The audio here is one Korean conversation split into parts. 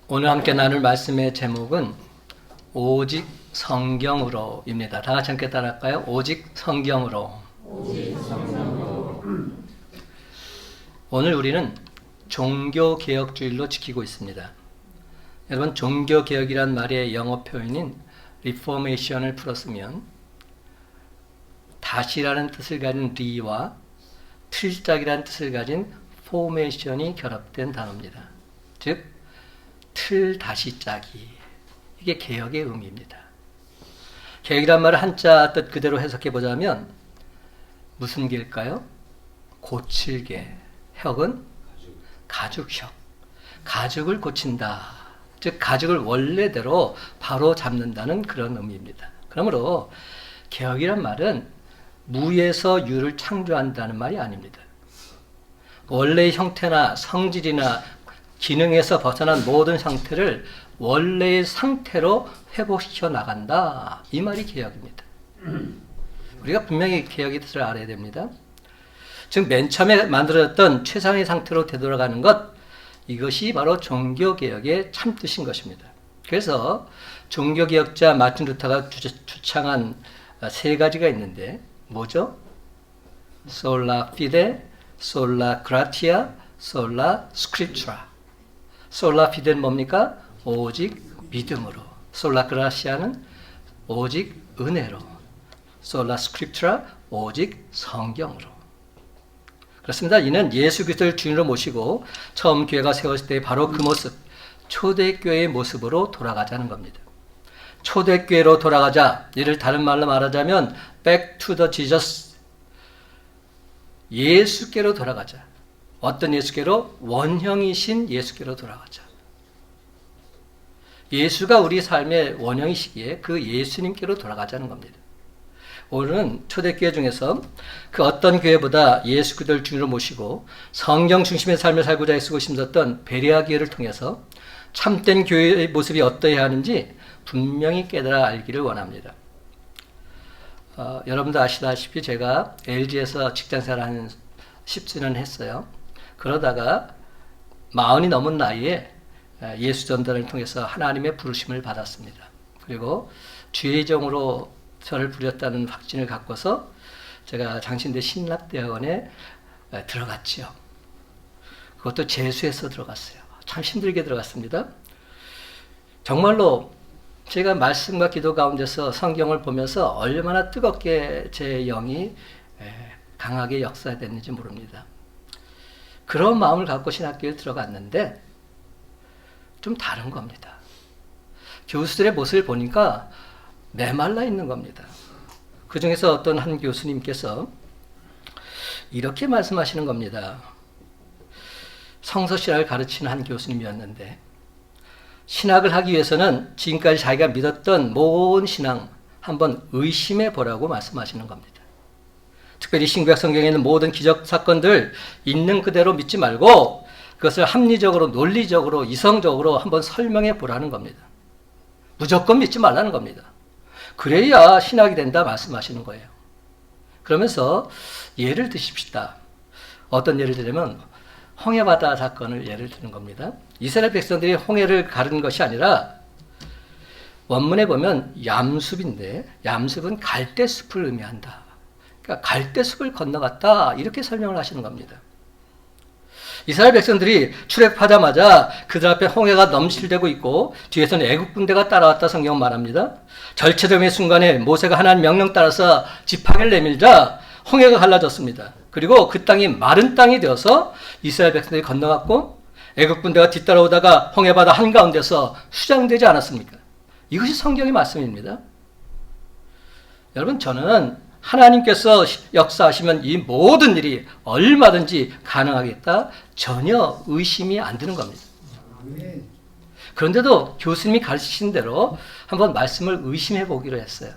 오늘 함께 나눌 말씀의 제목은 오직 성경으로입니다. 다 같이 함께 따라할까요? 오직 성경으로. 오늘 우리는 종교개혁주의로 지키고 있습니다. 여러분, 종교개혁이란 말의 영어 표현인 리포메이션을 풀었으면 다시라는 뜻을 가진 리와 틀짝이라는 뜻을 가진 포메이션이 결합된 단어입니다. 즉 틀 다시 짜기, 이게 개혁의 의미입니다. 개혁이란 말을 한자 뜻 그대로 해석해 보자면 무슨 개일까요? 고칠 개, 혁은 가죽혁, 가죽을 고친다, 즉 가죽을 원래대로 바로 잡는다는 그런 의미입니다. 그러므로 개혁이란 말은 무에서 유를 창조한다는 말이 아닙니다. 원래의 형태나 성질이나 기능에서 벗어난 모든 상태를 원래의 상태로 회복시켜 나간다, 이 말이 개혁입니다. 우리가 분명히 개혁의 뜻을 알아야 됩니다. 즉 맨 처음에 만들어졌던 최상의 상태로 되돌아가는 것, 이것이 바로 종교개혁의 참뜻인 것입니다. 그래서 종교개혁자 마틴 루터가 주창한 세 가지가 있는데 뭐죠? 솔라 피데, 솔라 그라티아, 솔라 스크립투라. 솔라 피데는 뭡니까? 오직 믿음으로. 솔라 그라시아는 오직 은혜로. 솔라 스크립투라, 오직 성경으로. 그렇습니다. 이는 예수 그리스도를 주인으로 모시고 처음 교회가 세웠을 때 바로 그 모습, 초대교회의 모습으로 돌아가자는 겁니다. 초대교회로 돌아가자. 이를 다른 말로 말하자면 back to the Jesus. 예수께로 돌아가자. 어떤 예수께로? 원형이신 예수께로 돌아가자. 예수가 우리 삶의 원형이시기에 그 예수님께로 돌아가자는 겁니다. 오늘은 초대교회 중에서 그 어떤 교회보다 예수 그리스도를 주인으로 모시고 성경 중심의 삶을 살고자 애쓰고 힘썼던 베레아 교회를 통해서 참된 교회의 모습이 어떠해야 하는지 분명히 깨달아 알기를 원합니다. 여러분도 아시다시피 제가 LG에서 직장생활 한 10주년 했어요. 그러다가 40이 넘은 나이에 예수 전단을 통해서 하나님의 부르심을 받았습니다. 그리고 주의 종으로 저를 부렸다는 확신을 갖고서 제가 장신대 신락대학원에 들어갔지요. 그것도 재수해서 들어갔어요. 참 힘들게 들어갔습니다. 정말로 제가 말씀과 기도 가운데서 성경을 보면서 얼마나 뜨겁게 제 영이 강하게 역사됐는지 모릅니다. 그런 마음을 갖고 신학교에 들어갔는데 좀 다른 겁니다. 교수들의 모습을 보니까 메말라 있는 겁니다. 그 중에서 어떤 한 교수님께서 이렇게 말씀하시는 겁니다. 성서신학을 가르치는 한 교수님이었는데 신학을 하기 위해서는 지금까지 자기가 믿었던 모든 신앙 한번 의심해 보라고 말씀하시는 겁니다. 특별히 신구약 성경에 있는 모든 기적 사건들 있는 그대로 믿지 말고 그것을 합리적으로, 논리적으로, 이성적으로 한번 설명해 보라는 겁니다. 무조건 믿지 말라는 겁니다. 그래야 신학이 된다 말씀하시는 거예요. 그러면서 예를 드십시다. 어떤 예를 들면 홍해바다 사건을 예를 드는 겁니다. 이스라엘 백성들이 홍해를 가른 것이 아니라 원문에 보면 얌숲인데 얌숲은 갈대숲을 의미한다. 그러니까 갈대숲을 건너갔다, 이렇게 설명을 하시는 겁니다. 이스라엘 백성들이 출애굽하자마자 그들 앞에 홍해가 넘실대고 있고 뒤에서는 애국 군대가 따라왔다 성경은 말합니다. 절체절명의 순간에 모세가 하나님 명령 따라서 지팡이를 내밀자 홍해가 갈라졌습니다. 그리고 그 땅이 마른 땅이 되어서 이스라엘 백성들이 건너갔고 애국 군대가 뒤따라오다가 홍해바다 한가운데서 수장되지 않았습니까? 이것이 성경의 말씀입니다. 여러분, 저는 하나님께서 역사하시면 이 모든 일이 얼마든지 가능하겠다, 전혀 의심이 안 드는 겁니다. 그런데도 교수님이 가르치신 대로 한번 말씀을 의심해 보기로 했어요.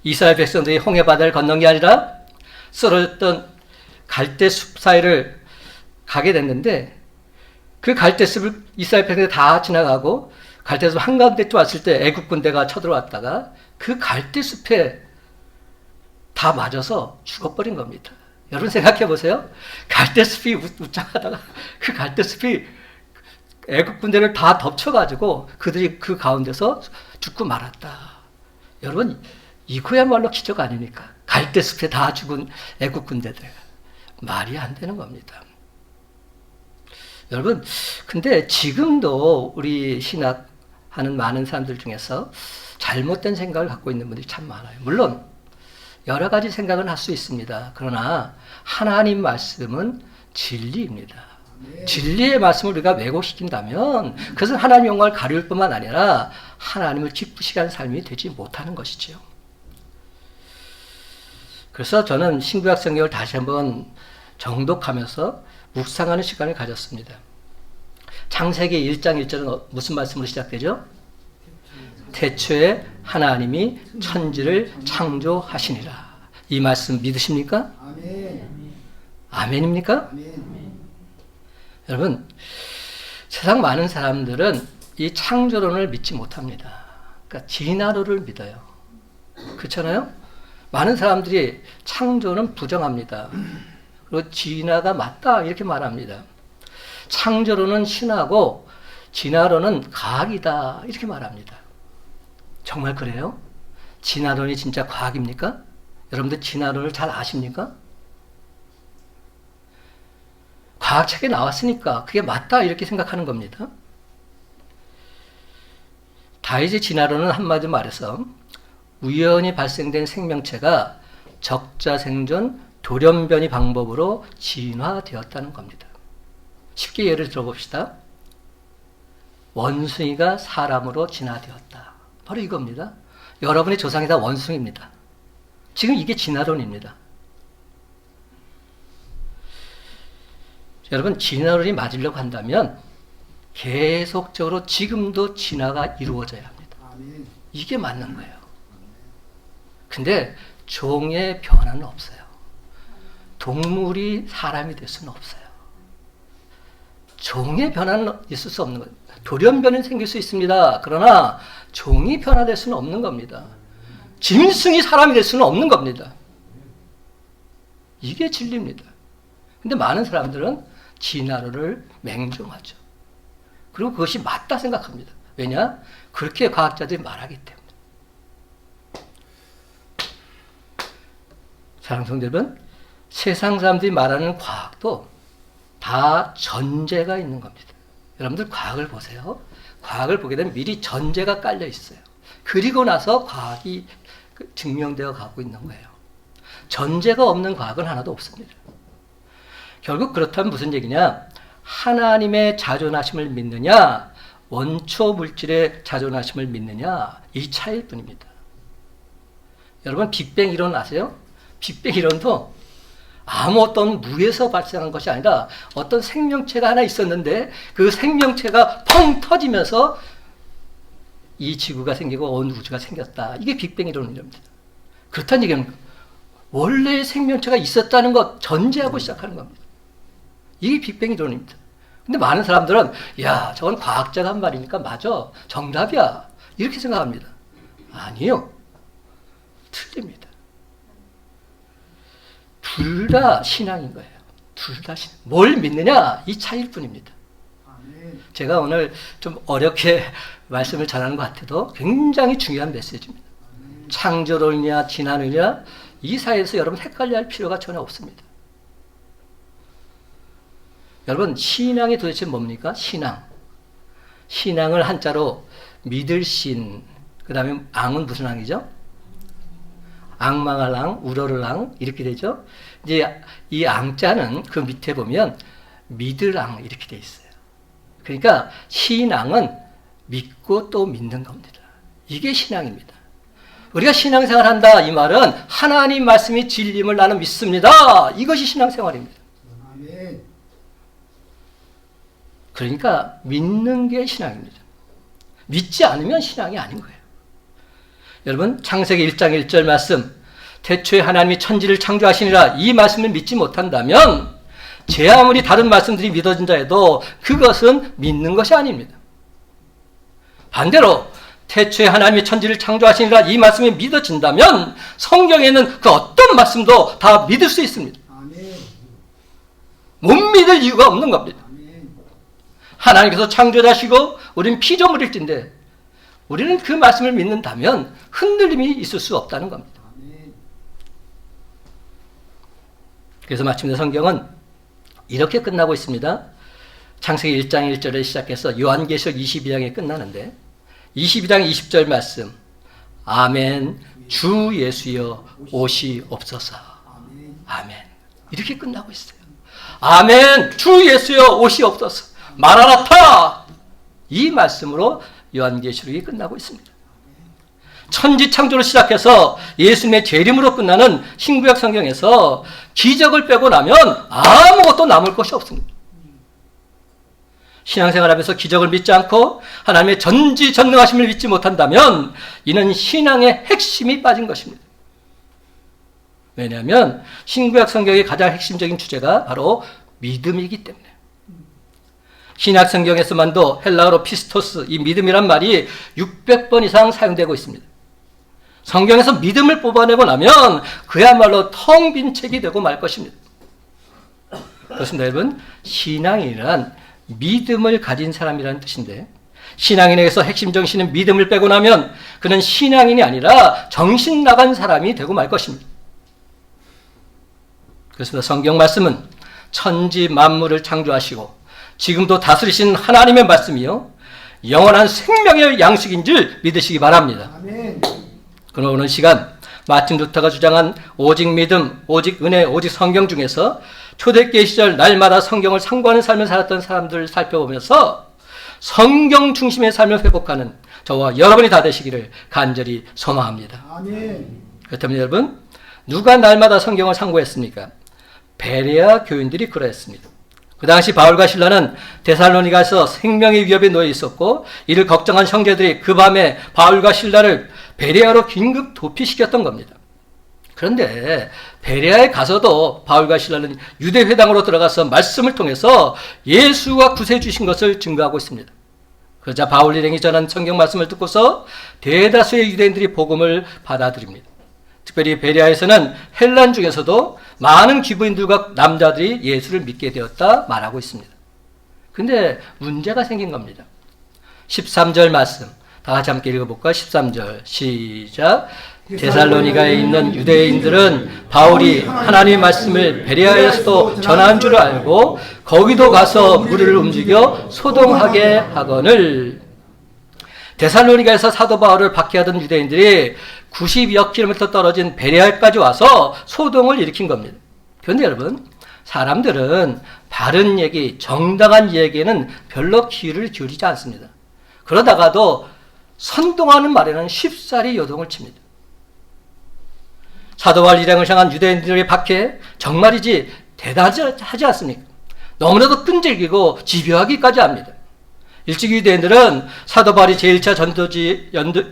이스라엘 백성들이 홍해바다를 건넌 게 아니라 썰어졌던 갈대숲 사이를 가게 됐는데 그 갈대숲을 이스라엘 백성들이 다 지나가고 갈대숲 한가운데 왔을 때 애국 군대가 쳐들어왔다가 그 갈대숲에 다 맞아서 죽어버린 겁니다. 여러분 생각해 보세요. 갈대숲이 우짱하다가 그 갈대숲이 애국 군대를 다 덮쳐가지고 그들이 그 가운데서 죽고 말았다. 여러분, 이거야말로 기적 아닙니까? 갈대숲에 다 죽은 애국 군대들. 말이 안 되는 겁니다. 여러분, 근데 지금도 우리 신학하는 많은 사람들 중에서 잘못된 생각을 갖고 있는 분들이 참 많아요. 물론 여러 가지 생각은 할 수 있습니다. 그러나 하나님 말씀은 진리입니다. 진리의 말씀을 우리가 왜곡시킨다면 그것은 하나님 영광을 가리울 뿐만 아니라 하나님을 기쁘시게 하는 삶이 되지 못하는 것이지요. 그래서 저는 신구약 성경을 다시 한번 정독하면서 묵상하는 시간을 가졌습니다. 창세기 1장 1절은 무슨 말씀으로 시작되죠? 태초에 하나님이 천지를 창조하시니라. 이 말씀 믿으십니까? 아멘. 아멘입니까? 아멘. 여러분, 세상 많은 사람들은 이 창조론을 믿지 못합니다. 그러니까 진화론을 믿어요. 그렇잖아요? 많은 사람들이 창조는 부정합니다. 그리고 진화가 맞다 이렇게 말합니다. 창조론은 신화고 진화론은 과학이다 이렇게 말합니다. 정말 그래요? 진화론이 진짜 과학입니까? 여러분들 진화론을 잘 아십니까? 과학책에 나왔으니까 그게 맞다 이렇게 생각하는 겁니다. 다이제 진화론은 한마디로 말해서 우연히 발생된 생명체가 적자생존 돌연변이 방법으로 진화되었다는 겁니다. 쉽게 예를 들어봅시다. 원숭이가 사람으로 진화되었다. 바로 이겁니다. 여러분의 조상이 다 원숭이입니다. 지금 이게 진화론입니다. 여러분, 진화론이 맞으려고 한다면 계속적으로 지금도 진화가 이루어져야 합니다. 이게 맞는 거예요. 근데 종의 변화는 없어요. 동물이 사람이 될 수는 없어요. 종의 변화는 있을 수 없는 거예요. 돌연변은 생길 수 있습니다. 그러나 종이 변화될 수는 없는 겁니다. 짐승이 사람이 될 수는 없는 겁니다. 이게 진리입니다. 근데 많은 사람들은 진화론을 맹종하죠. 그리고 그것이 맞다 생각합니다. 왜냐? 그렇게 과학자들이 말하기 때문에. 사랑하는 성도 여러분, 세상 사람들이 말하는 과학도 다 전제가 있는 겁니다. 여러분들 과학을 보세요. 과학을 보게 되면 미리 전제가 깔려 있어요. 그리고 나서 과학이 증명되어 가고 있는 거예요. 전제가 없는 과학은 하나도 없습니다. 결국 그렇다면 무슨 얘기냐? 하나님의 자존하심을 믿느냐, 원초 물질의 자존하심을 믿느냐, 이 차이일 뿐입니다. 여러분, 빅뱅 이론 아세요? 빅뱅 이론도 아무 어떤 무에서 발생한 것이 아니라 어떤 생명체가 하나 있었는데 그 생명체가 펑 터지면서 이 지구가 생기고 온 우주가 생겼다. 이게 빅뱅 이론입니다. 그렇다는 얘기는 원래 생명체가 있었다는 것 전제하고 시작하는 겁니다. 이게 빅뱅 이론입니다. 근데 많은 사람들은 야, 저건 과학자가 한 말이니까 맞아. 정답이야. 이렇게 생각합니다. 아니요. 틀립니다. 둘 다 신앙인 거예요. 둘 다 신앙. 뭘 믿느냐? 이 차이일 뿐입니다. 제가 오늘 좀 어렵게 말씀을 전하는 것 같아도 굉장히 중요한 메시지입니다. 창조론이냐 진화론이냐 이 사이에서 여러분 헷갈려 할 필요가 전혀 없습니다. 여러분, 신앙이 도대체 뭡니까? 신앙. 신앙을 한자로 믿을 신, 그 다음에 앙은 무슨 앙이죠? 악망할 앙, 우러를 앙, 이렇게 되죠? 이제 이 앙자는 그 밑에 보면 믿을 앙, 이렇게 돼 있어요. 그러니까 신앙은 믿고 또 믿는 겁니다. 이게 신앙입니다. 우리가 신앙생활 한다, 이 말은 하나님 말씀이 진리임을 나는 믿습니다. 이것이 신앙생활입니다. 아멘. 그러니까 믿는 게 신앙입니다. 믿지 않으면 신앙이 아닌 거예요. 여러분, 창세기 1장 1절 말씀, 태초에 하나님이 천지를 창조하시니라, 이 말씀을 믿지 못한다면 제 아무리 다른 말씀들이 믿어진다 해도 그것은 믿는 것이 아닙니다. 반대로 태초에 하나님이 천지를 창조하시니라, 이 말씀이 믿어진다면 성경에 있는 그 어떤 말씀도 다 믿을 수 있습니다. 아멘. 못 믿을 이유가 없는 겁니다. 아멘. 하나님께서 창조자시고 우리는 피조물일진데 우리는 그 말씀을 믿는다면 흔들림이 있을 수 없다는 겁니다. 그래서 마침내 성경은 이렇게 끝나고 있습니다. 창세기 1장 1절에 시작해서 요한계시록 22장에 끝나는데 22장 20절 말씀, 아멘 주 예수여 오시옵소서. 아멘. 이렇게 끝나고 있어요. 아멘 주 예수여 오시옵소서. 마라나타. 이 말씀으로 요한계시록이 끝나고 있습니다. 천지창조로 시작해서 예수님의 재림으로 끝나는 신구약 성경에서 기적을 빼고 나면 아무것도 남을 것이 없습니다. 신앙생활하면서 기적을 믿지 않고 하나님의 전지전능하심을 믿지 못한다면 이는 신앙의 핵심이 빠진 것입니다. 왜냐하면 신구약 성경의 가장 핵심적인 주제가 바로 믿음이기 때문에. 신약 성경에서만도 헬라어로 피스토스, 이 믿음이란 말이 600번 이상 사용되고 있습니다. 성경에서 믿음을 뽑아내고 나면 그야말로 텅 빈 책이 되고 말 것입니다. 그렇습니다, 여러분. 신앙이란 믿음을 가진 사람이라는 뜻인데, 신앙인에게서 핵심 정신은 믿음을 빼고 나면 그는 신앙인이 아니라 정신 나간 사람이 되고 말 것입니다. 그렇습니다. 성경 말씀은 천지 만물을 창조하시고 지금도 다스리신 하나님의 말씀이요 영원한 생명의 양식인 줄 믿으시기 바랍니다. 아멘. 그럼 오늘 시간 마틴 루터가 주장한 오직 믿음, 오직 은혜, 오직 성경 중에서 초대교회 시절 날마다 성경을 상고하는 삶을 살았던 사람들을 살펴보면서 성경 중심의 삶을 회복하는 저와 여러분이 다 되시기를 간절히 소망합니다. 아멘. 그렇다면 여러분, 누가 날마다 성경을 상고했습니까? 베레아 교인들이 그러했습니다. 그 당시 바울과 실라는 데살로니가에서 생명의 위협에 놓여 있었고 이를 걱정한 형제들이 그 밤에 바울과 실라를 베레아로 긴급 도피시켰던 겁니다. 그런데 베레아에 가서도 바울과 실라는 유대 회당으로 들어가서 말씀을 통해서 예수가 구세해 주신 것을 증거하고 있습니다. 그러자 바울 일행이 전한 성경 말씀을 듣고서 대다수의 유대인들이 복음을 받아들입니다. 특별히 베레아에서는 헬란 중에서도 많은 기부인들과 남자들이 예수를 믿게 되었다 말하고 있습니다. 근데 문제가 생긴 겁니다. 13절 말씀 다 같이 함께 읽어볼까요? 13절 시작. 데살로니가에 있는 유대인들은 바울이 하나님의 말씀을 베레아에서도 전한 줄 알고 거기도 가서 무리를 움직여 소동하게 하거늘. 데살로니가에서 사도 바울을 박해하던 유대인들이 90여 킬로미터 떨어진 베레아까지 와서 소동을 일으킨 겁니다. 그런데 여러분, 사람들은 바른 얘기, 정당한 얘기에는 별로 귀를 기울이지 않습니다. 그러다가도 선동하는 말에는 쉽사리 요동을 칩니다. 사도 바울 일행을 향한 유대인들의 박해, 정말이지 대단하지 않습니까? 너무나도 끈질기고 집요하기까지 합니다. 일찍 유대인들은 사도 바울이 제1차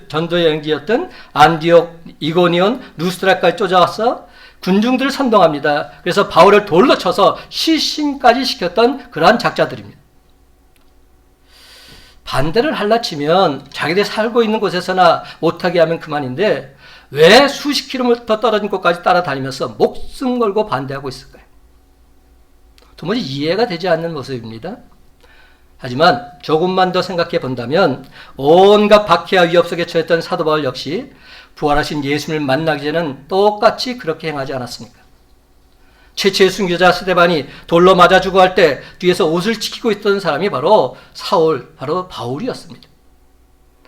전도 여행지였던 안디옥, 이고니온, 루스트라까지 쫓아와서 군중들을 선동합니다. 그래서 바울을 돌로 쳐서 시신까지 시켰던 그러한 작자들입니다. 반대를 할라치면 자기들이 살고 있는 곳에서나 못하게 하면 그만인데 왜 수십 킬로미터 떨어진 곳까지 따라다니면서 목숨 걸고 반대하고 있을까요? 도무지 이해가 되지 않는 모습입니다. 하지만 조금만 더 생각해 본다면 온갖 박해와 위협 속에 처했던 사도 바울 역시 부활하신 예수님을 만나기 전에는 똑같이 그렇게 행하지 않았습니까? 최초의 순교자 스데반이 돌로 맞아 죽어 할 때 뒤에서 옷을 지키고 있던 사람이 바로 사울, 바로 바울이었습니다.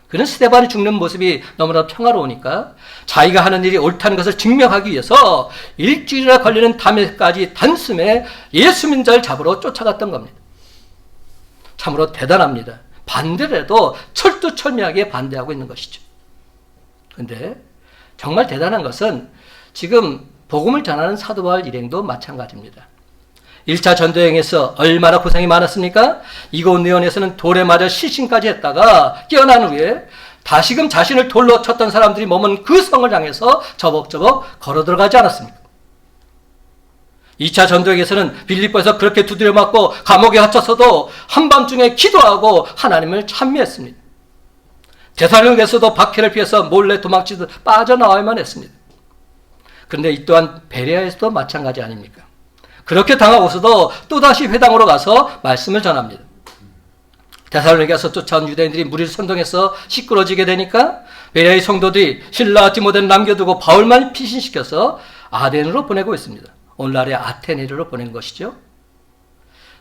그는 스데반이 죽는 모습이 너무나 평화로우니까 자기가 하는 일이 옳다는 것을 증명하기 위해서 일주일이나 걸리는 담에까지 단숨에 예수 믿는 자를 잡으러 쫓아갔던 겁니다. 참으로 대단합니다. 반대를 해도 철두철미하게 반대하고 있는 것이죠. 그런데 정말 대단한 것은 지금 복음을 전하는 사도 바울 일행도 마찬가지입니다. 1차 전도여행에서 얼마나 고생이 많았습니까? 이고니온에서는 돌에 맞아 시신까지 했다가 깨어난 후에 다시금 자신을 돌로 쳤던 사람들이 머문 그 성을 향해서 저벅저벅 걸어 들어가지 않았습니까? 2차 전도여행에서는 빌립보에서 그렇게 두드려 맞고 감옥에 갇혀서도 한밤중에 기도하고 하나님을 찬미했습니다. 데살로니가에서도 박해를 피해서 몰래 도망치듯 빠져나와야만 했습니다. 그런데 이 또한 베레아에서도 마찬가지 아닙니까? 그렇게 당하고서도 또다시 회당으로 가서 말씀을 전합니다. 데살로니가서 쫓아온 유대인들이 무리를 선동해서 시끄러지게 되니까 베레아의 성도들이 실라 디모데를 남겨두고 바울만 피신시켜서 아덴으로 보내고 있습니다. 오늘날의 아테네로 보낸 것이죠.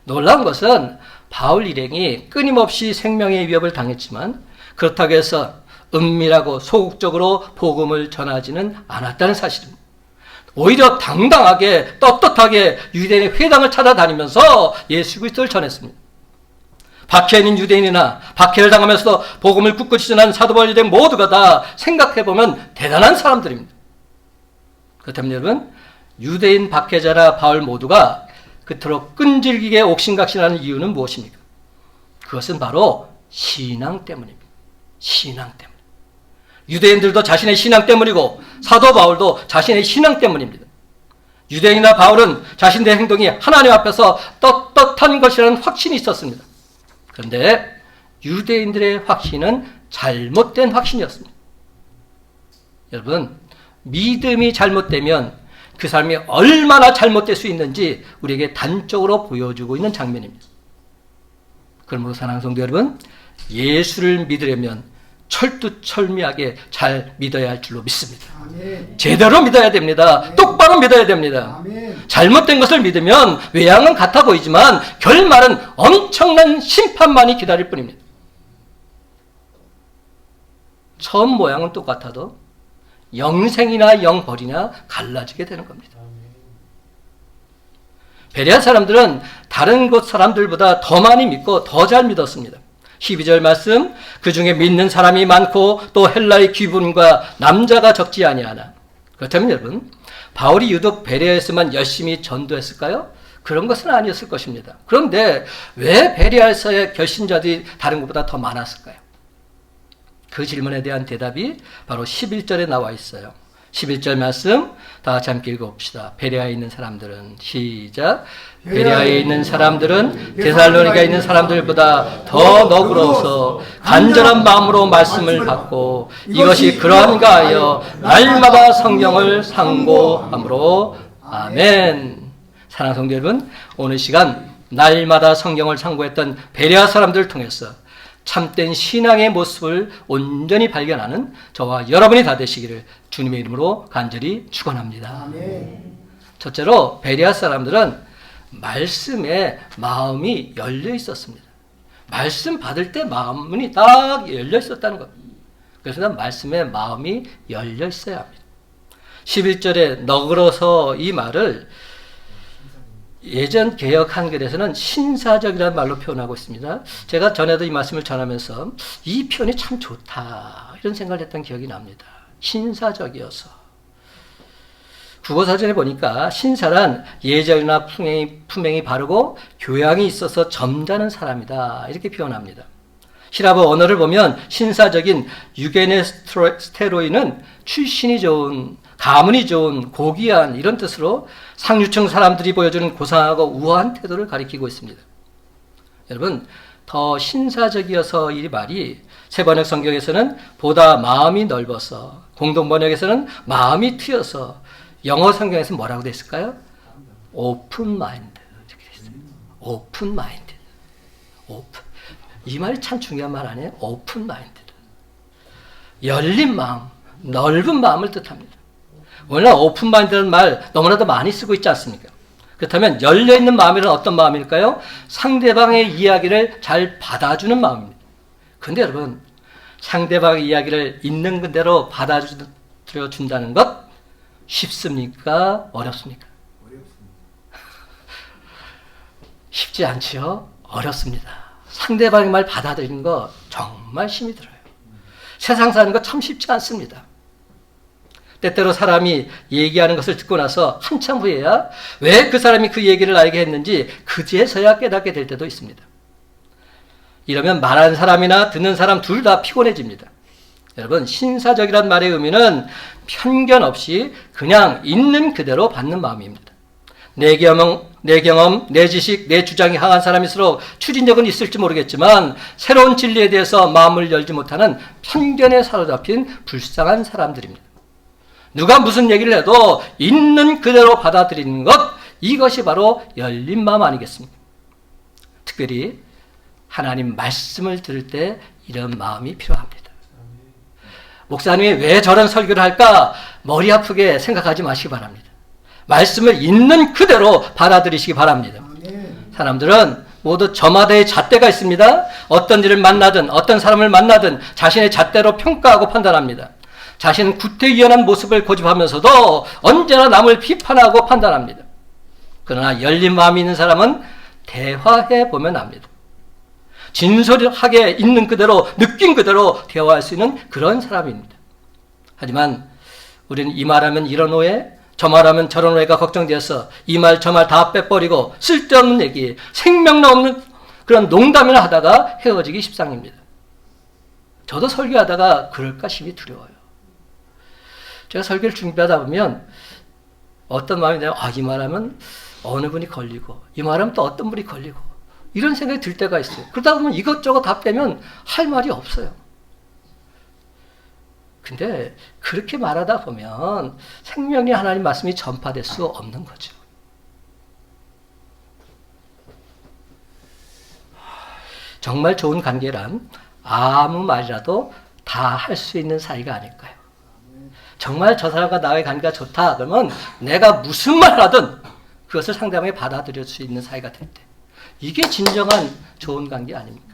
놀라운 것은 바울 일행이 끊임없이 생명의 위협을 당했지만 그렇다고 해서 은밀하고 소극적으로 복음을 전하지는 않았다는 사실입니다. 오히려 당당하게 떳떳하게 유대인의 회당을 찾아다니면서 예수 그리스도를 전했습니다. 박해인 유대인이나 박해를 당하면서도 복음을 굳건히 전하는 사도 바울 일행 모두가 다 생각해보면 대단한 사람들입니다. 그렇다면 여러분, 유대인 박해자나 바울 모두가 그토록 끈질기게 옥신각신하는 이유는 무엇입니까? 그것은 바로 신앙 때문입니다. 신앙 때문. 유대인들도 자신의 신앙 때문이고 사도 바울도 자신의 신앙 때문입니다. 유대인이나 바울은 자신의 행동이 하나님 앞에서 떳떳한 것이라는 확신이 있었습니다. 그런데 유대인들의 확신은 잘못된 확신이었습니다. 여러분, 믿음이 잘못되면 그 사람이 얼마나 잘못될 수 있는지 우리에게 단적으로 보여주고 있는 장면입니다. 그러므로 사랑하는 성도 여러분, 예수를 믿으려면 철두철미하게 잘 믿어야 할 줄로 믿습니다. 아멘. 제대로 믿어야 됩니다. 아멘. 똑바로 믿어야 됩니다. 아멘. 잘못된 것을 믿으면 외양은 같아 보이지만 결말은 엄청난 심판만이 기다릴 뿐입니다. 처음 모양은 똑같아도 영생이나 영벌이냐 갈라지게 되는 겁니다. 베레아 사람들은 다른 곳 사람들보다 더 많이 믿고 더 잘 믿었습니다. 12절 말씀, 그 중에 믿는 사람이 많고 또 헬라의 귀분과 남자가 적지 아니하나. 그렇다면 여러분, 바울이 유독 베레아에서만 열심히 전도했을까요? 그런 것은 아니었을 것입니다. 그런데 왜 베레아에서의 결신자들이 다른 것보다 더 많았을까요? 그 질문에 대한 대답이 바로 11절에 나와 있어요. 11절 말씀 다 같이 함께 읽어봅시다. 베레아에 있는 사람들은 시작. 베레아에 있는 사람들은 데살로니가에 있는 사람들보다 더 너그러워서 간절한 마음으로 말씀을 받고 이것이 그러한가 하여 날마다 성경을 상고함으로 아멘. 사랑하는 성도 여러분, 오늘 시간 날마다 성경을 상고했던 베레아 사람들을 통해서 참된 신앙의 모습을 온전히 발견하는 저와 여러분이 다 되시기를 주님의 이름으로 간절히 축원합니다. 아멘. 첫째로 베레아 사람들은 말씀에 마음이 열려 있었습니다. 말씀 받을 때 마음이 딱 열려 있었다는 겁니다. 그래서 말씀에 마음이 열려 있어야 합니다. 11절에 너그러서 이 말을 예전 개역 한글에서는 신사적이라는 말로 표현하고 있습니다. 제가 전에도 이 말씀을 전하면서 이 표현이 참 좋다 이런 생각을 했던 기억이 납니다. 신사적이어서. 국어사전에 보니까 신사란 예절이나 품행이 바르고 교양이 있어서 점잖은 사람이다 이렇게 표현합니다. 히라보 언어를 보면 신사적인 유게네스테로이는 출신이 좋은, 가문이 좋은, 고귀한 이런 뜻으로 상류층 사람들이 보여주는 고상하고 우아한 태도를 가리키고 있습니다. 여러분, 더 신사적이어서 이 말이 세번역 성경에서는 보다 마음이 넓어서, 공동번역에서는 마음이 트여서, 영어 성경에서는 뭐라고 되어 있을까요? 오픈 마인드 이렇게 되어 있어요. 오픈 마인드. 오픈. 이 말이 참 중요한 말 아니에요? 오픈 마인드. 열린 마음, 넓은 마음을 뜻합니다. 오늘날 오픈 마인드라는 말 너무나도 많이 쓰고 있지 않습니까? 그렇다면 열려있는 마음이란 어떤 마음일까요? 상대방의 이야기를 잘 받아주는 마음입니다. 그런데 여러분, 상대방의 이야기를 있는 그대로 받아들여준다는 것 쉽습니까? 어렵습니까? 쉽지 않지요? 어렵습니다. 상대방의 말 받아들이는 거 정말 힘이 들어요. 세상 사는 거 참 쉽지 않습니다. 때때로 사람이 얘기하는 것을 듣고 나서 한참 후에야 왜 그 사람이 그 얘기를 알게 했는지 그제서야 깨닫게 될 때도 있습니다. 이러면 말하는 사람이나 듣는 사람 둘 다 피곤해집니다. 여러분, 신사적이란 말의 의미는 편견 없이 그냥 있는 그대로 받는 마음입니다. 내 경험, 내 지식, 내 주장이 강한 사람일수록 추진력은 있을지 모르겠지만 새로운 진리에 대해서 마음을 열지 못하는 편견에 사로잡힌 불쌍한 사람들입니다. 누가 무슨 얘기를 해도 있는 그대로 받아들이는 것, 이것이 바로 열린 마음 아니겠습니까? 특별히 하나님 말씀을 들을 때 이런 마음이 필요합니다. 목사님이 왜 저런 설교를 할까? 머리 아프게 생각하지 마시기 바랍니다. 말씀을 있는 그대로 받아들이시기 바랍니다. 아멘. 사람들은 모두 저마다의 잣대가 있습니다. 어떤 일을 만나든 어떤 사람을 만나든 자신의 잣대로 평가하고 판단합니다. 자신은 구태의연한 모습을 고집하면서도 언제나 남을 비판하고 판단합니다. 그러나 열린 마음이 있는 사람은 대화해 보면 압니다. 진솔하게 있는 그대로 느낀 그대로 대화할 수 있는 그런 사람입니다. 하지만 우리는 이 말하면 이런 오해, 저 말하면 저런 오해가 걱정되어서 이 말 저 말 다 빼버리고 쓸데없는 얘기, 생명나 없는 그런 농담이나 하다가 헤어지기 십상입니다. 저도 설교하다가 그럴까 싶이 두려워요. 제가 설교를 준비하다 보면 어떤 마음이 들어요. 이 말하면 어느 분이 걸리고 이 말하면 또 어떤 분이 걸리고 이런 생각이 들 때가 있어요. 그러다 보면 이것저것 다 빼면 할 말이 없어요. 근데 그렇게 말하다 보면 생명의 하나님 말씀이 전파될 수 없는 거죠. 정말 좋은 관계란 아무 말이라도 다 할 수 있는 사이가 아닐까요? 정말 저 사람과 나의 관계가 좋다 그러면 내가 무슨 말 하든 그것을 상대방이 받아들일 수 있는 사이가 될 때 이게 진정한 좋은 관계 아닙니까?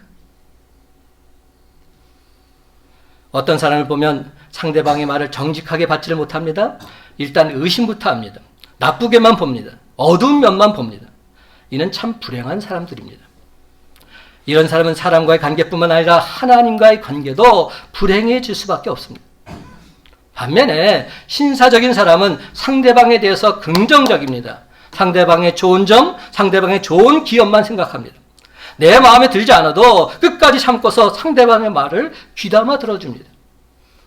어떤 사람을 보면 상대방의 말을 정직하게 받지를 못합니다. 일단 의심부터 합니다. 나쁘게만 봅니다. 어두운 면만 봅니다. 이는 참 불행한 사람들입니다. 이런 사람은 사람과의 관계뿐만 아니라 하나님과의 관계도 불행해질 수밖에 없습니다. 반면에 신사적인 사람은 상대방에 대해서 긍정적입니다. 상대방의 좋은 점, 상대방의 좋은 기업만 생각합니다. 내 마음에 들지 않아도 끝까지 참고서 상대방의 말을 귀담아 들어줍니다.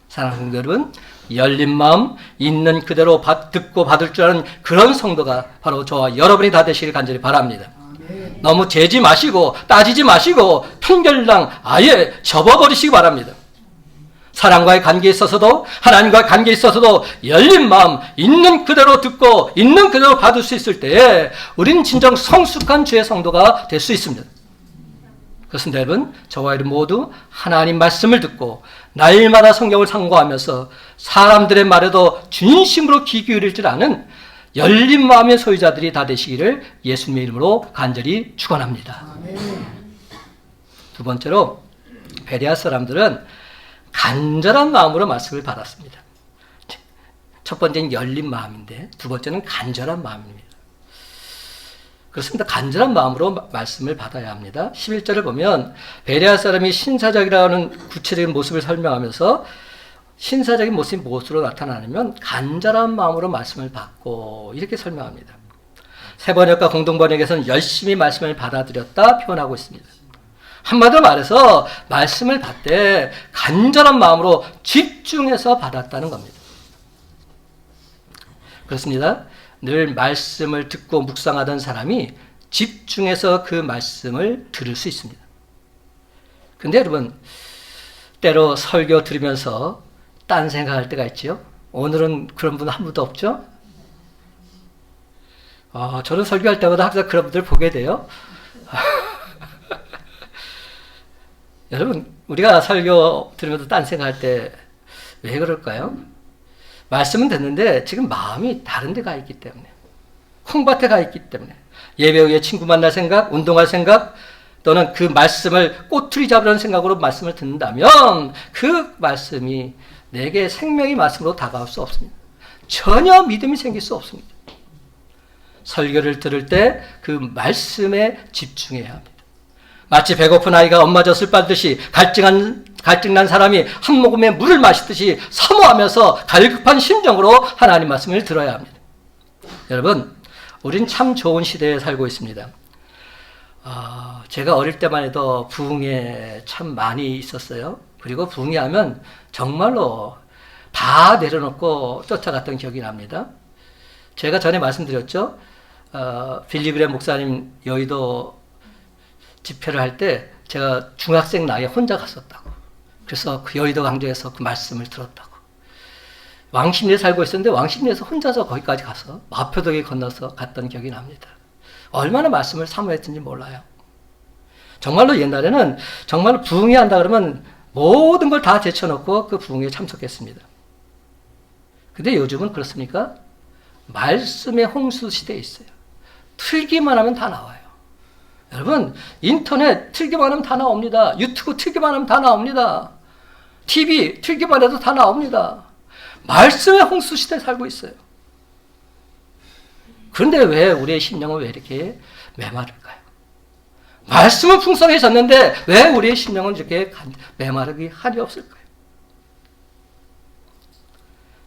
사랑하는 성도 여러분, 열린 마음, 있는 그대로 듣고 받을 줄 아는 그런 성도가 바로 저와 여러분이 다 되시길 간절히 바랍니다. 아멘. 너무 재지 마시고 따지지 마시고 편견랑 아예 접어버리시기 바랍니다. 사람과의 관계에 있어서도 하나님과의 관계에 있어서도 열린 마음, 있는 그대로 듣고 있는 그대로 받을 수 있을 때에 우리는 진정 성숙한 주의 성도가 될 수 있습니다. 그렇습니다. 여러분, 저와 여러분 모두 하나님 말씀을 듣고 날마다 성경을 상고하면서 사람들의 말에도 진심으로 귀 기울일 줄 아는 열린 마음의 소유자들이 다 되시기를 예수님의 이름으로 간절히 축원합니다. 아멘. 두 번째로 베레아 사람들은 간절한 마음으로 말씀을 받았습니다. 첫 번째는 열린 마음인데 두 번째는 간절한 마음입니다. 그렇습니다. 간절한 마음으로 말씀을 받아야 합니다. 11절을 보면 베레아 사람이 신사적이라는 구체적인 모습을 설명하면서 신사적인 모습이 무엇으로 나타나냐면 간절한 마음으로 말씀을 받고 이렇게 설명합니다. 세번역과 공동번역에서는 열심히 말씀을 받아들였다 표현하고 있습니다. 한마디로 말해서 말씀을 받되 간절한 마음으로 집중해서 받았다는 겁니다. 그렇습니다. 늘 말씀을 듣고 묵상하던 사람이 집중해서 그 말씀을 들을 수 있습니다. 근데 여러분, 때로 설교 들으면서 딴 생각할 때가 있지요. 오늘은 그런 분 한 분도 없죠? 저는 설교할 때마다 항상 그런 분들 보게 돼요. 여러분, 우리가 설교 들으면서 딴 생각할 때 왜 그럴까요? 말씀은 듣는데 지금 마음이 다른 데 가 있기 때문에, 콩밭에 가 있기 때문에, 예배 후에 친구 만날 생각, 운동할 생각, 또는 그 말씀을 꼬투리 잡으려는 생각으로 말씀을 듣는다면 그 말씀이 내게 생명의 말씀으로 다가올 수 없습니다. 전혀 믿음이 생길 수 없습니다. 설교를 들을 때 그 말씀에 집중해야 합니다. 마치 배고픈 아이가 엄마 젖을 빨듯이 갈증난 사람이 한 모금의 물을 마시듯이 사모하면서 갈급한 심정으로 하나님 말씀을 들어야 합니다. 여러분, 우린 참 좋은 시대에 살고 있습니다. 제가 어릴 때만 해도 부흥에 참 많이 있었어요. 그리고 부흥회 하면 정말로 다 내려놓고 쫓아갔던 기억이 납니다. 제가 전에 말씀드렸죠. 빌리브레 목사님 여의도 집회를 할 때 제가 중학생 나이에 혼자 갔었다고. 그래서 그 여의도 강조에서 그 말씀을 들었다고. 왕십리에 살고 있었는데 왕십리에서 혼자서 거기까지 가서 마포동에 건너서 갔던 기억이 납니다. 얼마나 말씀을 사모했는지 몰라요. 정말로 옛날에는 정말로 부흥회 한다 그러면 모든 걸 다 제쳐놓고 그 부흥회에 참석했습니다. 근데 요즘은 그렇습니까? 말씀의 홍수 시대에 있어요. 틀기만 하면 다 나와요. 여러분, 인터넷 틀기만 하면 다 나옵니다. 유튜브 틀기만 하면 다 나옵니다. TV 틀기만 해도 다 나옵니다. 말씀의 홍수 시대에 살고 있어요. 그런데 왜 우리의 심령은 왜 이렇게 메마를까요? 말씀은 풍성해졌는데 왜 우리의 심령은 이렇게 메마르기 한이 없을까요?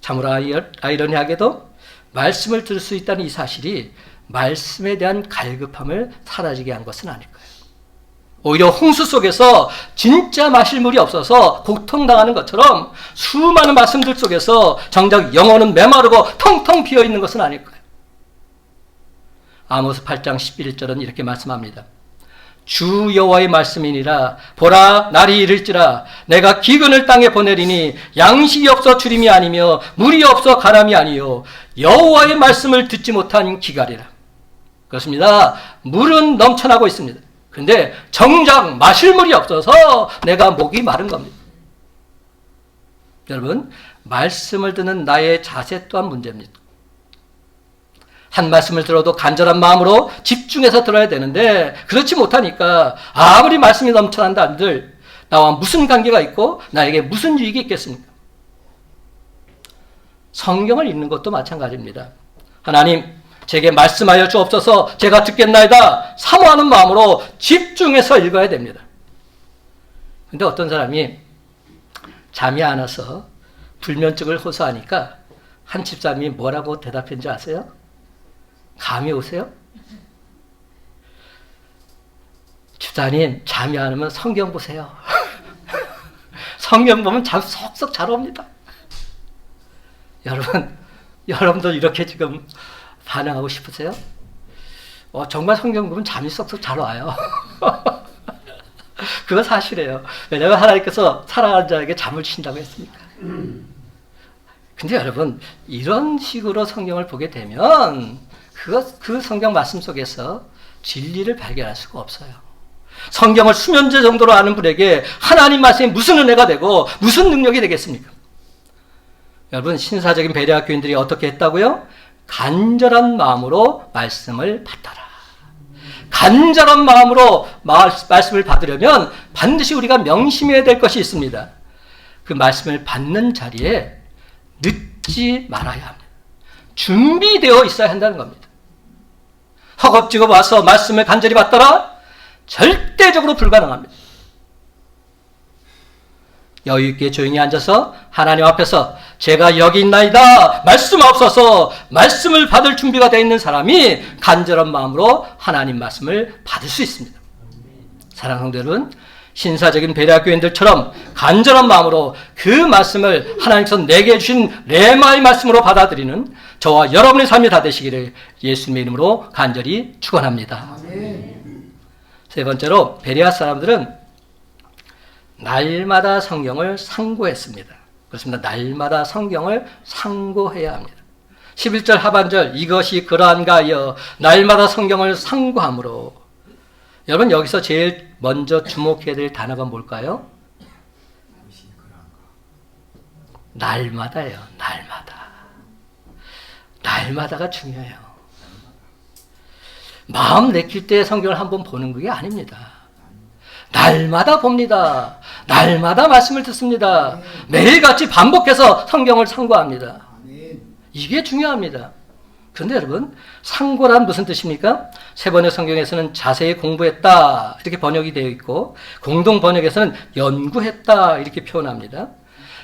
참으로 아이러니하게도 말씀을 들을 수 있다는 이 사실이 말씀에 대한 갈급함을 사라지게 한 것은 아닐까요? 오히려 홍수 속에서 진짜 마실 물이 없어서 고통당하는 것처럼 수많은 말씀들 속에서 정작 영혼은 메마르고 텅텅 비어있는 것은 아닐까요? 아모스 8장 11절은 이렇게 말씀합니다. 주 여호와의 말씀이니라. 보라, 날이 이를지라. 내가 기근을 땅에 보내리니 양식이 없어 주림이 아니며 물이 없어 가람이 아니요 여호와의 말씀을 듣지 못한 기갈이라. 그렇습니다. 물은 넘쳐나고 있습니다. 그런데 정작 마실 물이 없어서 내가 목이 마른 겁니다. 여러분, 말씀을 듣는 나의 자세 또한 문제입니다. 한 말씀을 들어도 간절한 마음으로 집중해서 들어야 되는데 그렇지 못하니까 아무리 말씀이 넘쳐난다 한들 나와 무슨 관계가 있고 나에게 무슨 유익이 있겠습니까? 성경을 읽는 것도 마찬가지입니다. 하나님, 제게 말씀하여 주옵소서. 제가 듣겠나이다. 사모하는 마음으로 집중해서 읽어야 됩니다. 근데 어떤 사람이 잠이 안 와서 불면증을 호소하니까 한 집사님이 뭐라고 대답했는지 아세요? 감이 오세요? 집사님, 잠이 안 오면 성경 보세요. 성경 보면 잠 쏙쏙 잘 옵니다. 여러분도 이렇게 지금 반응하고 싶으세요? 정말 성경 보면 잠이 쏙쏙 잘 와요. 그거 사실이에요. 왜냐하면 하나님께서 사랑하는 자에게 잠을 주신다고 했으니까. 근데 여러분, 이런 식으로 성경을 보게 되면 그 성경 말씀 속에서 진리를 발견할 수가 없어요. 성경을 수면제 정도로 아는 분에게 하나님 말씀이 무슨 은혜가 되고 무슨 능력이 되겠습니까? 여러분, 신사적인 베레아 교인들이 어떻게 했다고요? 간절한 마음으로 말씀을 받아라. 간절한 마음으로 말씀을 받으려면 반드시 우리가 명심해야 될 것이 있습니다. 그 말씀을 받는 자리에 늦지 말아야 합니다. 준비되어 있어야 한다는 겁니다. 허겁지겁 와서 말씀을 간절히 받더라? 절대적으로 불가능합니다. 여유있게 조용히 앉아서 하나님 앞에서 제가 여기 있나이다 말씀하옵소서. 말씀을 받을 준비가 되어 있는 사람이 간절한 마음으로 하나님 말씀을 받을 수 있습니다. 사랑하는 성도 여러분, 신사적인 베레아 교인들처럼 간절한 마음으로 그 말씀을 하나님께서 내게 주신 레마의 말씀으로 받아들이는 저와 여러분의 삶이 다 되시기를 예수님의 이름으로 간절히 축원합니다. 세 번째로, 베레아 사람들은 날마다 성경을 상고했습니다. 그렇습니다. 날마다 성경을 상고해야 합니다. 11절 하반절, 이것이 그러한가 하여 날마다 성경을 상고함으로. 여러분, 여기서 제일 먼저 주목해야 될 단어가 뭘까요? 날마다예요. 날마다가 중요해요. 마음 내킬 때 성경을 한번 보는 게 아닙니다. 날마다 봅니다. 날마다 말씀을 듣습니다. 매일같이 반복해서 성경을 상고합니다. 이게 중요합니다. 그런데 여러분, 상고란 무슨 뜻입니까? 세 번역 성경에서는 자세히 공부했다 이렇게 번역이 되어 있고, 공동 번역에서는 연구했다 이렇게 표현합니다.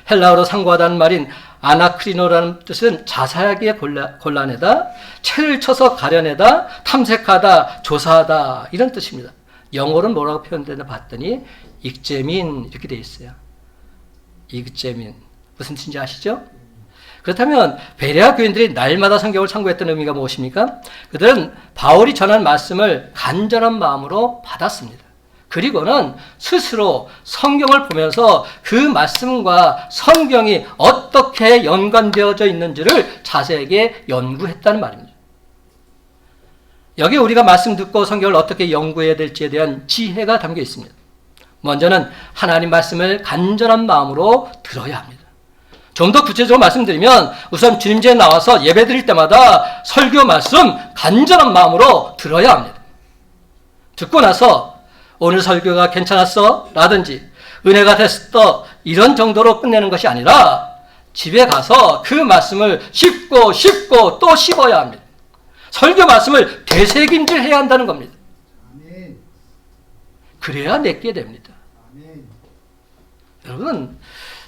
헬라어로 상고하다는 말인 아나크리노라는 뜻은 자세하게 골라내다, 채를 쳐서 가려내다, 탐색하다, 조사하다 이런 뜻입니다. 영어로는 뭐라고 표현되나 봤더니 익제민 이렇게 되어 있어요. 익제민 무슨 뜻인지 아시죠? 그렇다면 베레아 교인들이 날마다 성경을 상고했던 의미가 무엇입니까? 그들은 바울이 전한 말씀을 간절한 마음으로 받았습니다. 그리고는 스스로 성경을 보면서 그 말씀과 성경이 어떻게 연관되어져 있는지를 자세하게 연구했다는 말입니다. 여기 우리가 말씀 듣고 성경을 어떻게 연구해야 될지에 대한 지혜가 담겨 있습니다. 먼저는 하나님 말씀을 간절한 마음으로 들어야 합니다. 좀 더 구체적으로 말씀드리면 우선 주님제에 나와서 예배 드릴 때마다 설교 말씀 간절한 마음으로 들어야 합니다. 듣고 나서 오늘 설교가 괜찮았어? 라든지 은혜가 됐어? 이런 정도로 끝내는 것이 아니라 집에 가서 그 말씀을 씹고 또 씹어야 합니다. 설교 말씀을 되새김질해야 한다는 겁니다. 아멘. 그래야 내게 됩니다. 아멘. 여러분,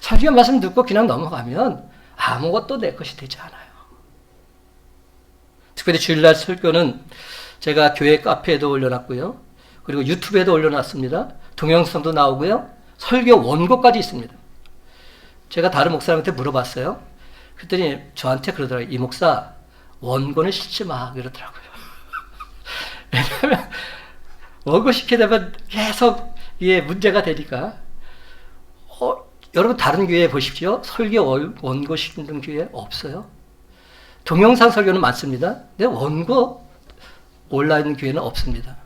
설교 말씀 듣고 그냥 넘어가면 아무것도 내 것이 되지 않아요. 특별히 주일날 설교는 제가 교회 카페에도 올려놨고요. 그리고 유튜브에도 올려놨습니다. 동영상도 나오고요. 설교 원고까지 있습니다. 제가 다른 목사님한테 물어봤어요. 그랬더니 저한테 그러더라고요. 이 목사, 원고는 싣지 마. 그러더라고요. 왜냐하면 원고 시키게 되면 계속 이게 문제가 되니까. 여러분 다른 교회 보십시오. 설교 원고 시키는 교회 없어요. 동영상 설교는 많습니다. 근데 원고 온라인 교회는 없습니다.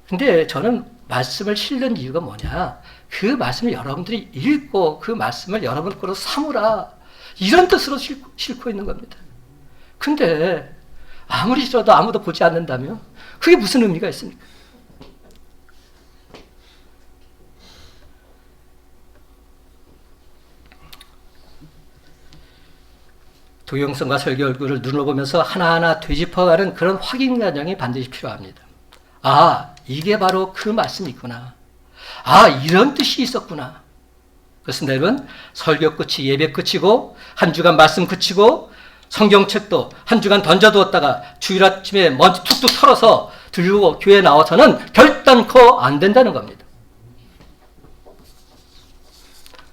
근데 저는 말씀을 실는 이유가 뭐냐? 그 말씀을 여러분들이 읽고 그 말씀을 여러분 거로 삼으라. 이런 뜻으로 싣고 있는 겁니다. 근데 아무리 들어도 아무도 보지 않는다면 그게 무슨 의미가 있습니까? 동영상과 설교 얼굴을 눈으로 보면서 하나하나 되짚어가는 그런 확인 과정이 반드시 필요합니다. 아, 이게 바로 그 말씀이구나. 아, 이런 뜻이 있었구나. 그렇습니다, 여러분. 설교 끝이 예배 끝이고 한 주간 말씀 끝이고 성경책도 한 주간 던져두었다가 주일 아침에 먼지 툭툭 털어서 들고 교회에 나와서는 결단코 안 된다는 겁니다.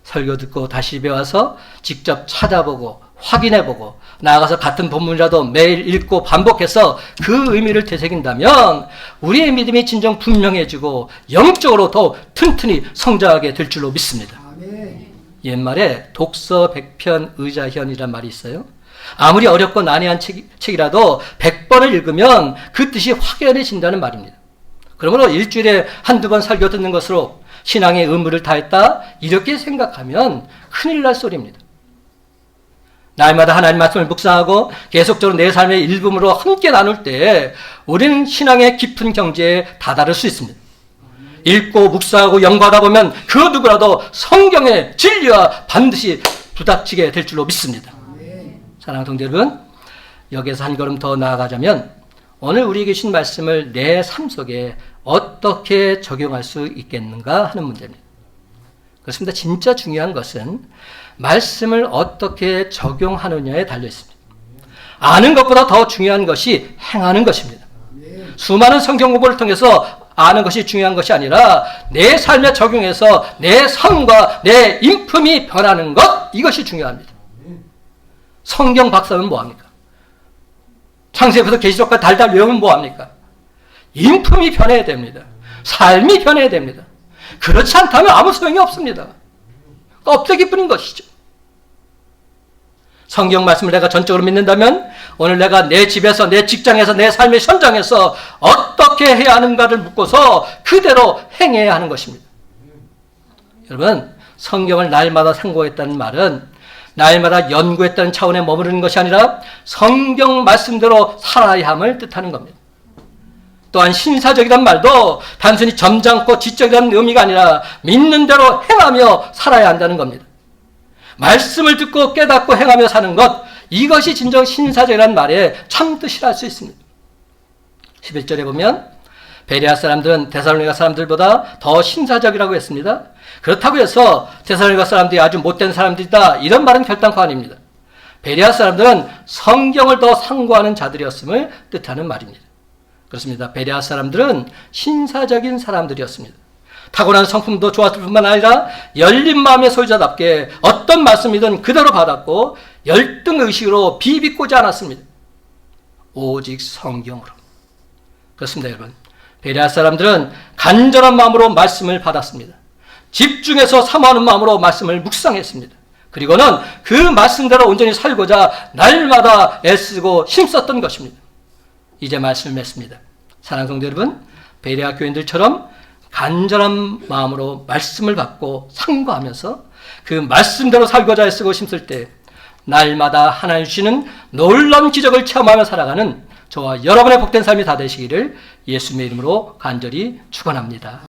설교 듣고 다시 집에 와서 직접 찾아보고 확인해보고 나아가서 같은 본문이라도 매일 읽고 반복해서 그 의미를 되새긴다면 우리의 믿음이 진정 분명해지고 영적으로 더 튼튼히 성장하게 될 줄로 믿습니다. 아멘. 옛말에 독서 백편 의자현이란 말이 있어요. 아무리 어렵고 난해한 책이라도 100번을 읽으면 그 뜻이 확연해진다는 말입니다. 그러므로 일주일에 한두 번 설교 듣는 것으로 신앙의 의무를 다했다 이렇게 생각하면 큰일 날 소리입니다. 날마다 하나님 말씀을 묵상하고 계속적으로 내 삶의 일부분으로 함께 나눌 때 우리는 신앙의 깊은 경지에 다다를 수 있습니다. 읽고 묵상하고 연구하다 보면 그 누구라도 성경의 진리와 반드시 부닥치게 될 줄로 믿습니다. 사랑하는 성도 여러분, 여기에서 한 걸음 더 나아가자면 오늘 우리에게 주신 말씀을 내 삶 속에 어떻게 적용할 수 있겠는가 하는 문제입니다. 그렇습니다. 진짜 중요한 것은 말씀을 어떻게 적용하느냐에 달려 있습니다. 아는 것보다 더 중요한 것이 행하는 것입니다. 수많은 성경 공부를 통해서 아는 것이 중요한 것이 아니라 내 삶에 적용해서 내 삶과 내 인품이 변하는 것, 이것이 중요합니다. 성경 박사는 뭐합니까? 창세기부터 계시록까지 달달 외우면 뭐합니까? 인품이 변해야 됩니다. 삶이 변해야 됩니다. 그렇지 않다면 아무 소용이 없습니다. 껍데기 뿐인 것이죠. 성경 말씀을 내가 전적으로 믿는다면 오늘 내가 내 집에서, 내 직장에서, 내 삶의 현장에서 어떻게 해야 하는가를 묻고서 그대로 행해야 하는 것입니다. 여러분, 성경을 날마다 상고했다는 말은 날마다 연구했다는 차원에 머무르는 것이 아니라 성경 말씀대로 살아야 함을 뜻하는 겁니다. 또한 신사적이란 말도 단순히 점잖고 지적이라는 의미가 아니라 믿는 대로 행하며 살아야 한다는 겁니다. 말씀을 듣고 깨닫고 행하며 사는 것, 이것이 진정 신사적이라는 말의 참뜻이라 할 수 있습니다. 11절에 보면 베레아 사람들은 데살로니가 사람들보다 더 신사적이라고 했습니다. 그렇다고 해서 데살로니가 사람들이 아주 못된 사람들이다, 이런 말은 결단코 아닙니다. 베레아 사람들은 성경을 더 상고하는 자들이었음을 뜻하는 말입니다. 그렇습니다. 베레아 사람들은 신사적인 사람들이었습니다. 타고난 성품도 좋았을 뿐만 아니라 열린 마음의 소유자답게 어떤 말씀이든 그대로 받았고 열등의식으로 비비꼬지 않았습니다. 오직 성경으로. 그렇습니다, 여러분. 베레아 사람들은 간절한 마음으로 말씀을 받았습니다. 집중해서 사모하는 마음으로 말씀을 묵상했습니다. 그리고는 그 말씀대로 온전히 살고자 날마다 애쓰고 힘썼던 것입니다. 이제 말씀을 맺습니다. 사랑하는 성도 여러분, 베레아 교인들처럼 간절한 마음으로 말씀을 받고 상고하면서 그 말씀대로 살고자 애쓰고 힘쓸 때 날마다 하나님 주시는 놀라운 기적을 체험하며 살아가는 저와 여러분의 복된 삶이 다 되시기를 예수님의 이름으로 간절히 축원합니다.